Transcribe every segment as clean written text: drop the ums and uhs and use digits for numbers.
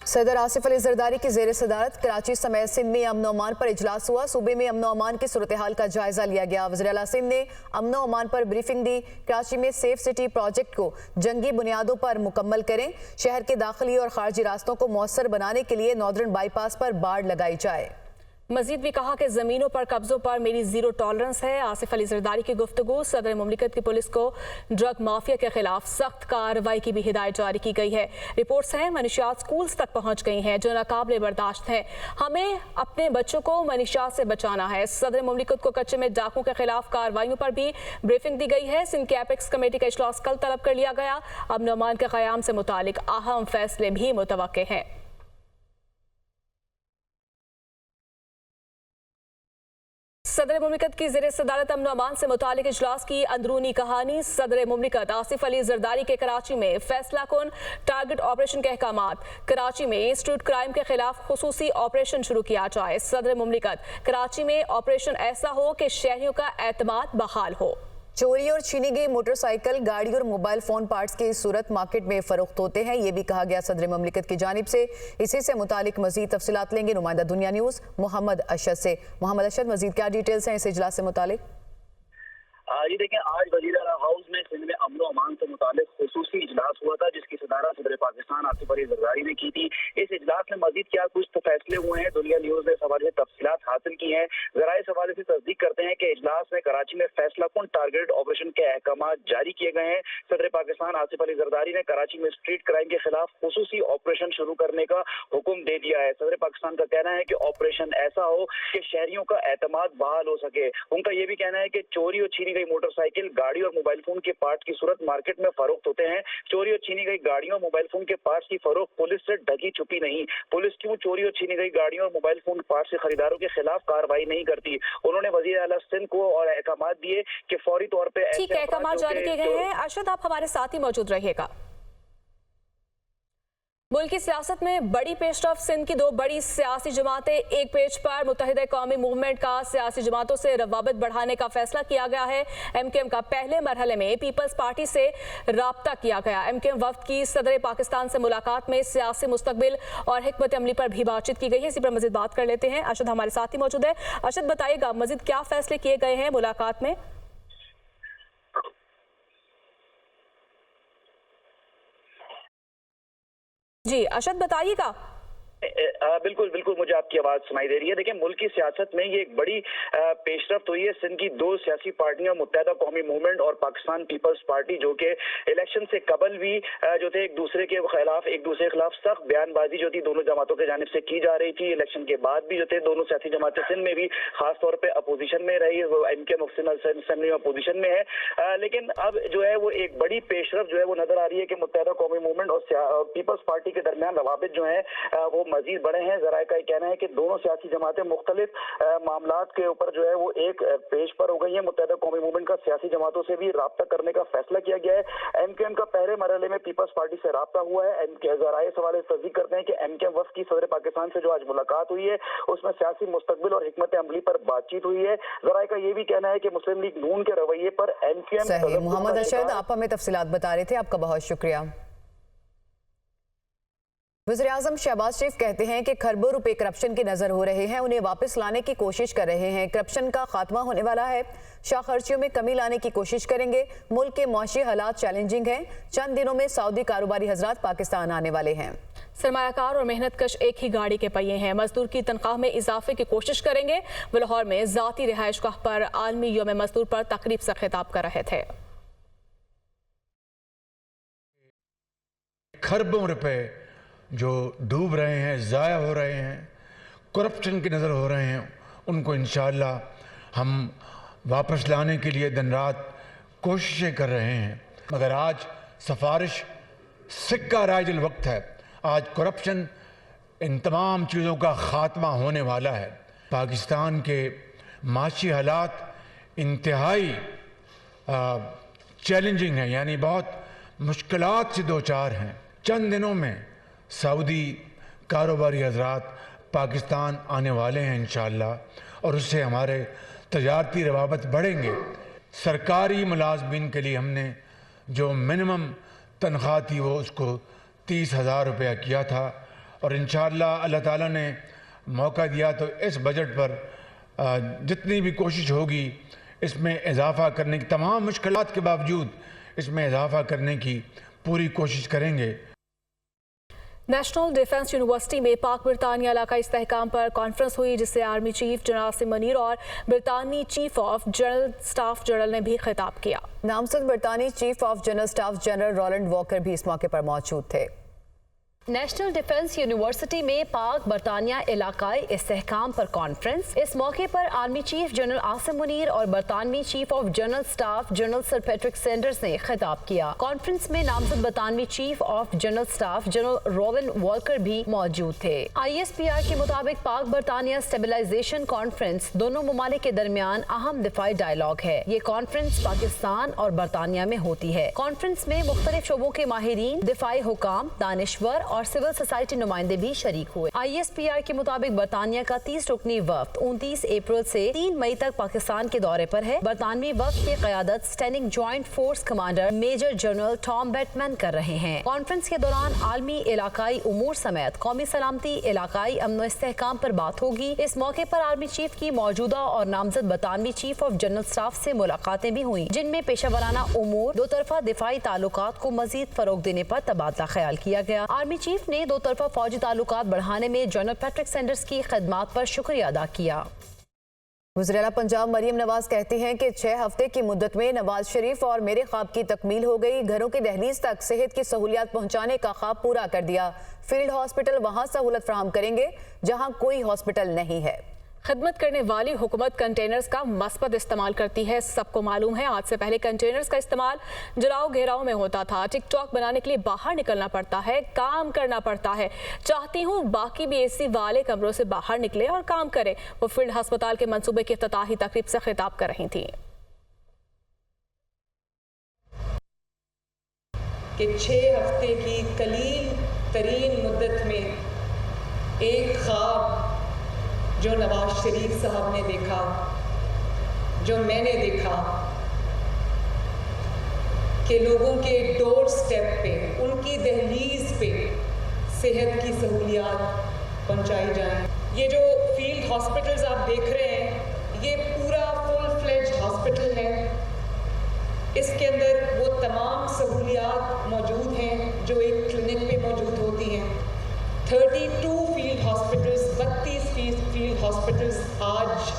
صدر آصف علی زرداری کی زیر صدارت کراچی سمیت سندھ میں امن و امان پر اجلاس ہوا۔ صوبے میں امن و امان کی صورتحال کا جائزہ لیا گیا۔ وزیر اعلیٰ سندھ نے امن و امان پر بریفنگ دی۔ کراچی میں سیف سٹی پروجیکٹ کو جنگی بنیادوں پر مکمل کریں۔ شہر کے داخلی اور خارجی راستوں کو مؤثر بنانے کے لیے ناردرن بائی پاس پر باڑ لگائی جائے۔ مزید بھی کہا کہ زمینوں پر قبضوں پر میری زیرو ٹالرنس ہے۔ آصف علی زرداری کی گفتگو۔ صدر مملکت کی پولیس کو ڈرگ مافیا کے خلاف سخت کارروائی کی بھی ہدایت جاری کی گئی ہے۔ رپورٹس ہیں منشیات سکولز تک پہنچ گئی ہیں جو ناقابل برداشت ہیں۔ ہمیں اپنے بچوں کو منشیات سے بچانا ہے۔ صدر مملکت کو کچے میں ڈاکوں کے خلاف کارروائیوں پر بھی بریفنگ دی گئی ہے۔ سندھ کی ایپیکس کمیٹی کا اجلاس کل طلب کر لیا گیا۔ امن و امان کے قیام سے متعلق اہم فیصلے بھی متوقع ہیں۔ صدر مملکت کی زیر صدارت امن و امان سے متعلق اجلاس کی اندرونی کہانی۔ صدر مملکت آصف علی زرداری کے کراچی میں فیصلہ کن ٹارگٹ آپریشن کے احکامات۔ کراچی میں اسٹریٹ کرائم کے خلاف خصوصی آپریشن شروع کیا جائے۔ صدر مملکت کراچی میں آپریشن ایسا ہو کہ شہریوں کا اعتماد بحال ہو۔ چوری اور چھینی گئی موٹر سائیکل، گاڑی اور موبائل فون پارٹس کی صورت مارکیٹ میں فروخت ہوتے ہیں، یہ بھی کہا گیا صدر مملکت کی جانب سے۔ اسی سے متعلق مزید تفصیلات لیں گے نمائندہ دنیا نیوز محمد اشد سے۔ محمد اشد، مزید کیا ڈیٹیلز ہیں اس اجلاس سے متعلق؟ جی دیکھیں، آج وزیر اعلیٰ ہاؤس میں سندھ میں امن و امان سے متعلق خصوصی اجلاس ہوا تھا جس کی صدارت صدر پاکستان آصف علی زرداری نے کی تھی۔ اس اجلاس میں مزید کیا کچھ فیصلے ہوئے ہیں، دنیا نیوز نے اس حوالے سے تفصیلات حاصل کی ہیں۔ ذرائع اس حوالے سے تصدیق کرتے ہیں کہ اجلاس میں کراچی میں فیصلہ کن ٹارگیٹ آپریشن کے احکامات جاری کیے گئے ہیں۔ صدر پاکستان آصف علی زرداری نے کراچی میں اسٹریٹ کرائم کے خلاف خصوصی آپریشن شروع کرنے کا حکم دے دیا ہے۔ صدر پاکستان کا کہنا ہے کہ آپریشن ایسا ہو کہ شہریوں کا اعتماد بحال ہو سکے۔ ان کا یہ بھی کہنا ہے کہ چوری اور چھینی گئی موٹر سائیکل، گاڑی اور موبائل فون کے پارٹ کی صورت مارکیٹ میں فروخت ہوتے ہیں۔ چوری اور چھینی گئی گاڑیوں اور موبائل فون کے پارٹس کی فروخت پولیس سے ڈھکی چھپی نہیں۔ پولیس کیوں چوری اور چھینی گئی گاڑیوں اور موبائل فون پارٹس کے خریداروں کے خلاف کارروائی نہیں کرتی؟ انہوں نے وزیر اعلیٰ سندھ کو اور احکامات دیے کہ فوری طور پہ ٹھیک ہے، احکامات جاری کیے گئے ہیں۔ ارشد، آپ ہمارے ساتھ ہی موجود رہیے گا۔ ملک کی سیاست میں بڑی پیش رفت۔ سندھ کی دو بڑی سیاسی جماعتیں ایک پیج پر۔ متحدہ قومی موومنٹ کا سیاسی جماعتوں سے روابط بڑھانے کا فیصلہ کیا گیا ہے۔ ایم کیو ایم کا پہلے مرحلے میں پیپلز پارٹی سے رابطہ کیا گیا۔ ایم کیو ایم وفد کی صدر پاکستان سے ملاقات میں سیاسی مستقبل اور حکمت عملی پر بھی بات چیت کی گئی ہے۔ اسی پر مزید بات کر لیتے ہیں۔ ارشد ہمارے ساتھ ہی موجود ہے۔ ارشد، بتائیے گا مزید کیا فیصلے کیے گئے ہیں ملاقات میں؟ جی ارشد، بتائیے گا۔ بالکل مجھے آپ کی آواز سنائی دے رہی ہے۔ دیکھیں، ملک کی سیاست میں یہ ایک بڑی پیش رفت ہوئی ہے۔ سندھ کی دو سیاسی پارٹیاں، متحدہ قومی موومنٹ اور پاکستان پیپلز پارٹی، جو کہ الیکشن سے قبل بھی جو تھے ایک دوسرے کے خلاف سخت بیان بازی جو تھی دونوں جماعتوں کی جانب سے کی جا رہی تھی۔ الیکشن کے بعد بھی جو تھے دونوں سیاسی جماعتیں سندھ میں بھی خاص طور پہ اپوزیشن میں رہی، ایم کیو ایم اسمبلی میں اپوزیشن میں ہے۔ لیکن اب جو ہے وہ ایک بڑی پیش رفت جو ہے وہ نظر آ رہی ہے کہ متحدہ قومی موومنٹ اور پیپلز پارٹی کے درمیان روابط جو ہیں وہ مزید بڑے ہیں۔ ذرائع کا یہ کہنا ہے کہ دونوں سیاسی جماعتیں مختلف معاملات کے اوپر جو ہے وہ ایک پیج پر ہو گئی ہیں۔ متحدہ قومی موومنٹ کا سیاسی جماعتوں سے بھی رابطہ کرنے کا فیصلہ کیا گیا ہے۔ ایم کیو ایم کا پہلے مرحلے میں پیپلز پارٹی سے رابطہ ہوا ہے۔ ذرائع اس حوالے سے تصدیق کرتے ہیں کہ ایم کیو ایم وفد کی صدر پاکستان سے جو آج ملاقات ہوئی ہے اس میں سیاسی مستقبل اور حکمت عملی پر بات چیت ہوئی ہے۔ ذرائع کا یہ بھی کہنا ہے کہ مسلم لیگ نون کے رویے پر ایم کیو ایم صحیح۔ محمد اشد، آپ ہمیں تفصیلات بتا رہے تھے، آپ کا بہت شکریہ۔ وزیراعظم شہباز شریف کہتے ہیں کہ کھربوں روپے کرپشن کے نظر ہو رہے ہیں، انہیں واپس لانے کی کوشش کر رہے ہیں۔ کرپشن کا خاتمہ ہونے والا ہے، شاہ خرچیوں میں کمی لانے کی کوشش کریں گے۔ ملک کے معاشی حالات چیلنجنگ ہیں، چند دنوں میں سعودی کاروباری حضرات پاکستان آنے والے ہیں۔ سرمایہ کار اور محنت کش ایک ہی گاڑی کے پہیے ہیں، مزدور کی تنخواہ میں اضافے کی کوشش کریں گے۔ وہ لاہور میں ذاتی رہائش گاہ پر عالمی یوم مزدور پر تقریب سے خطاب کر رہے تھے۔ کھربوں روپے جو ڈوب رہے ہیں، ضائع ہو رہے ہیں، کرپشن کی نظر ہو رہے ہیں، ان کو انشاءاللہ ہم واپس لانے کے لیے دن رات کوششیں کر رہے ہیں۔ مگر آج سفارش سکہ رائج الوقت ہے۔ آج کرپشن ان تمام چیزوں کا خاتمہ ہونے والا ہے۔ پاکستان کے معاشی حالات انتہائی چیلنجنگ ہیں، یعنی بہت مشکلات سے دوچار ہیں۔ چند دنوں میں سعودی کاروباری حضرات پاکستان آنے والے ہیں انشاءاللہ، اور اس سے ہمارے تجارتی روابط بڑھیں گے۔ سرکاری ملازمین کے لیے ہم نے جو منیمم تنخواہ تھی وہ اس کو 30,000 روپیہ کیا تھا، اور انشاءاللہ اللہ تعالیٰ نے موقع دیا تو اس بجٹ پر جتنی بھی کوشش ہوگی اس میں اضافہ کرنے کی، تمام مشکلات کے باوجود اس میں اضافہ کرنے کی پوری کوشش کریں گے۔ نیشنل ڈیفنس یونیورسٹی میں پاک برطانیہ علاقائی استحکام پر کانفرنس ہوئی، جس سے army chief general Asim Munir اور برطانوی chief of general staff general نے بھی خطاب کیا۔ نامزد برطانوی chief of general staff general Roland Walker بھی اس موقع پر موجود تھے۔ نیشنل ڈیفنس یونیورسٹی میں پاک برطانیہ علاقائی استحکام پر کانفرنس۔ اس موقع پر army chief general Asim Munir اور برطانوی chief of general staff general sir Patrick Sanders نے خطاب کیا۔ کانفرنس میں نامزد برطانوی chief of general staff general Roland Walker بھی موجود تھے۔ ISPR کے مطابق پاک برطانیہ اسٹیبلائزیشن کانفرنس دونوں ممالک کے درمیان اہم دفاعی ڈائیلاگ ہے۔ یہ کانفرنس پاکستان اور برطانیہ میں ہوتی ہے۔ کانفرنس میں مختلف شعبوں کے ماہرین، دفاعی حکام، دانشور اور سول سوسائٹی نمائندے بھی شریک ہوئے۔ ISPR کے مطابق برطانیہ کا 30 رکنی وفد 29 اپریل سے 3 مئی تک پاکستان کے دورے پر ہے۔ برطانوی وفد کی قیادت standing joint force commander major general Tom Bateman کر رہے ہیں۔ کانفرنس کے دوران عالمی علاقائی امور سمیت قومی سلامتی، علاقائی امن و استحکام پر بات ہوگی۔ اس موقع پر آرمی چیف کی موجودہ اور نامزد برطانوی چیف آف جنرل سٹاف سے ملاقاتیں بھی ہوئیں، جن میں پیشہ ورانہ امور، دو طرفہ دفاعی تعلقات کو مزید فروغ دینے پر تبادلہ خیال کیا گیا۔ آرمی چیف نے دو طرفہ فوجی تعلقات بڑھانے میں جنرل پیٹرک سینڈرز کی خدمات پر شکریہ ادا کیا۔ وزیر اعلیٰ پنجاب مریم نواز کہتی ہیں کہ 6 ہفتے کی مدت میں نواز شریف اور میرے خواب کی تکمیل ہو گئی۔ گھروں کی دہلیز تک صحت کی سہولیات پہنچانے کا خواب پورا کر دیا۔ فیلڈ ہاسپٹل وہاں سہولت فراہم کریں گے جہاں کوئی ہاسپٹل نہیں ہے۔ خدمت کرنے والی حکومت کنٹینرز کا مثبت استعمال کرتی ہے۔ سب کو معلوم ہے آج سے پہلے کنٹینرز کا استعمال جلاؤ گھیراؤ میں ہوتا تھا۔ ٹک ٹاک بنانے کے لیے باہر نکلنا پڑتا ہے، کام کرنا پڑتا ہے۔ چاہتی ہوں باقی بھی AC والے کمروں سے باہر نکلے اور کام کرے۔ وہ فیلڈ ہسپتال کے منصوبے کی افتتاحی تقریب سے خطاب کر رہی تھیں کہ 6 ہفتے کی قلیل ترین مدت میں ایک خواب جو نواز شریف صاحب نے دیکھا، جو میں نے دیکھا، کہ لوگوں کے ڈور سٹیپ پہ، ان کی دہلیز پہ صحت کی سہولیات پہنچائی جائیں۔ یہ جو فیلڈ ہاسپٹلز آپ دیکھ رہے ہیں، یہ پورا فل فلیج ہاسپٹل ہے۔ اس کے اندر وہ تمام سہولیات موجود ہیں جو ایک کلینک پہ موجود ہوتی ہیں۔ 32 فیلڈ ہاسپٹلز، 32 فیلڈ ہاسپٹلز آج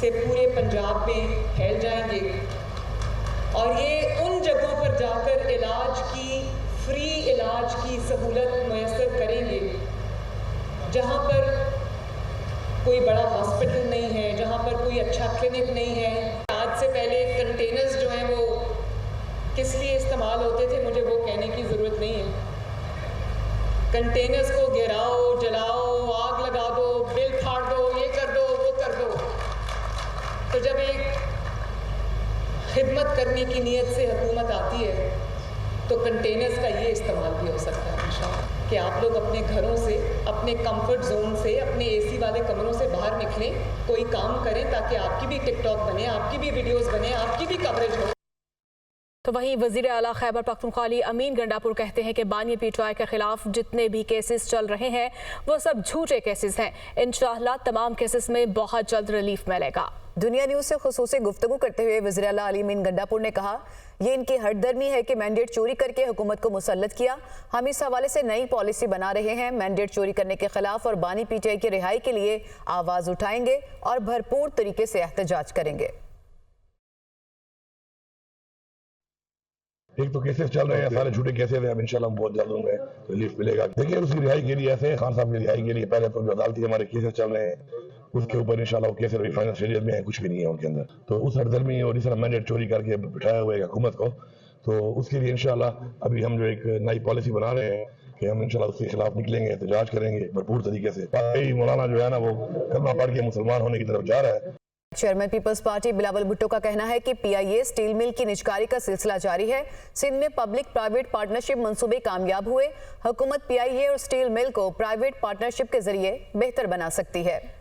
سے پورے پنجاب میں پھیل جائیں گے، اور یہ ان جگہوں پر جا کر فری علاج کی سہولت میسر کریں گے جہاں پر کوئی بڑا ہاسپٹل نہیں ہے، جہاں پر کوئی اچھا کلینک نہیں ہے۔ آج سے پہلے کنٹینرز جو ہیں وہ کس لیے استعمال ہوتے تھے مجھے وہ کہنے کی ضرورت نہیں ہے۔ کنٹینرز کو گھیراؤ، جلاؤ، آگ لگا دو، بل پھاڑ دو، یہ کر دو، وہ کر دو۔ تو جب ایک خدمت کرنے کی نیت سے حکومت آتی ہے تو کنٹینرز کا یہ استعمال بھی ہو سکتا ہے انشاءاللہ، کہ آپ لوگ اپنے گھروں سے، اپنے کمفرٹ زون سے، اپنے AC والے کمروں سے باہر نکلیں، کوئی کام کریں تاکہ آپ کی بھی ٹک ٹاک بنے، آپ کی بھی ویڈیوز بنے، آپ کی بھی کوریج ہو۔ تو وہیں وزیر اعلیٰ خیبر پختونخوا امین گنڈاپور کہتے ہیں کہ بانی PTI کے خلاف جتنے بھی کیسز چل رہے ہیں وہ سب جھوٹے کیسز ہیں۔ انشاءاللہ تمام کیسز میں بہت جلد ریلیف ملے گا۔ دنیا نیوز سے خصوصی گفتگو کرتے ہوئے وزیر اعلیٰ امین گنڈاپور نے کہا، یہ ان کی ہٹ درمی ہے کہ مینڈیٹ چوری کر کے حکومت کو مسلط کیا۔ ہم اس حوالے سے نئی پالیسی بنا رہے ہیں، مینڈیٹ چوری کرنے کے خلاف اور بانی PTI کی رہائی کے لیے آواز اٹھائیں گے اور بھرپور طریقے سے احتجاج کریں گے۔ ایک تو کیسز چل رہے ہیں، سارے جھوٹے کیسز ہیں، اب انشاءاللہ بہت جلد ہوں گے ریلیف ملے گا۔ دیکھیے اس کی رہائی کے لیے ایسے خان صاحب کی رہائی کے لیے پہلے تو جو عدالتی ہمارے کیسز چل رہے ہیں اس کے اوپر انشاءاللہ وہ کیسز ابھی فائنل شریعت میں ہیں، کچھ بھی نہیں ہے ان کے اندر۔ تو اس ہٹ درمی اور اس طرح مینڈیٹ چوری کر کے بٹھایا ہوا ہے حکومت کو، تو اس کے لیے انشاءاللہ ابھی ہم جو ایک نئی پالیسی بنا رہے ہیں کہ ہم انشاءاللہ اس کے خلاف نکلیں گے، احتجاج کریں گے بھرپور طریقے سے۔ مولانا جو ہے نا وہ کلمہ پڑھ کے مسلمان ہونے کی طرف جا رہا ہے۔ چیئرمین پیپلز پارٹی بلاول بھٹو کا کہنا ہے کہ PIA سٹیل مل کی نجکاری کا سلسلہ جاری ہے۔ سندھ میں پبلک پرائیویٹ پارٹنرشپ منصوبے کامیاب ہوئے۔ حکومت PIA اور سٹیل مل کو پرائیویٹ پارٹنرشپ کے ذریعے بہتر بنا سکتی ہے۔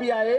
PIA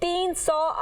300